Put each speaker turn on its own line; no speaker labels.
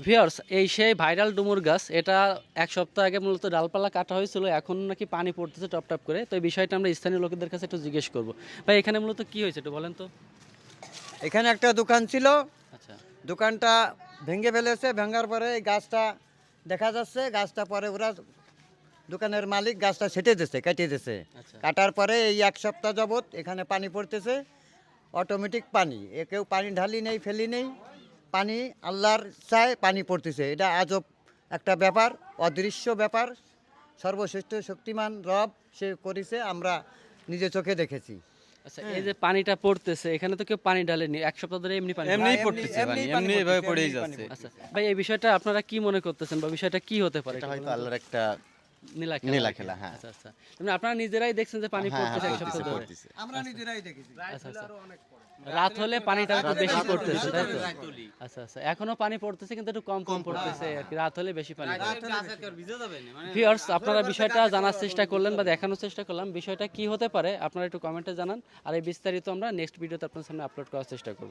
Viewers, এই সেই viral ডুমুর গাছ, এটা এক সপ্তাহ আগে মূলত ডালপালা কাটা হয়েছিল, এখন নাকি পানি পড়তেছে টপ টপ করে। তো এই বিষয়টা আমরা স্থানীয় লোকেদের কাছে একটু জিজ্ঞেস করবো। ভাই, এখানে মূলত কি হয়েছে একটু বলেন তো।
এখানে একটা দোকান ছিল,
আচ্ছা
দোকানটা ভেঙে ফেলেছে। ভাঙার পরে এই গাছটা দেখা যাচ্ছে, গাছটা পরে ওরা দোকানের মালিক গাছটা ছেটে দিয়েছে, কেটে দিয়েছে।
আচ্ছা
কাটার পরে এই এক সপ্তাহ যাবত এখানে পানি পড়তেছে, অটোমেটিক পানি। কেউ পানি ঢালি নেই, ফেলি নেই, পানি আল্লাহর চায় পানি পড়তেছে। এটা আজব একটা ব্যাপার, অদৃশ্য ব্যাপার। সর্বশ্রেষ্ঠ শক্তিমান রব সে করেছে, আমরা নিজে চোখে দেখেছি।
আচ্ছা, এই যে পানিটা পড়তেছে, এখানে তো কেউ পানি ঢালেনি, এক সপ্তাহ ধরে এমনি পানি
এমনিই
এমনি-
পড়তেছে পানি,
এমনিই পানি
এমনি এভাবে
পড়তেছে,
পড়েই
এমনিই পানি
যাচ্ছে।
আচ্ছা ভাই, এই বিষয়টা আপনারা কি মনে করতেছেন বা বিষয়টা কি হতে পারে
এটা
একটু
হয়তো
বলেন তো?
আল্লাহর একটা
নীলা
নীলা
আর কি।
খেলা, হ্যাঁ।
আচ্ছা আচ্ছা, মানে আপনারা নিজেরাই দেখছেন যে পানি
হ্যাঁ,
পড়তেছে এক
পড়তেছে,
সপ্তাহ ধরে।
পড়তেছে।
আমরা নিজেরাই দেখেছি।
আচ্ছা আচ্ছা, রাত হলে পানিটা একটু বেশি পড়তেছে, তাই তো? আচ্ছা আচ্ছা, এখনো পানি পড়তেছে কিন্তু একটু কম কম পড়তেছে আর কি, রাত হলে বেশি পানি পড়ে। ভিউয়ার্স, আপনারা বিষয়টা জানার চেষ্টা করলেন বা দেখানোর চেষ্টা করলাম, বিষয়টা কি হতে পারে আপনারা একটু কমেন্টে জানান। আর এই বিস্তারিত আমরা নেক্সট ভিডিওতে আপনার সামনে আপলোড করার চেষ্টা করব।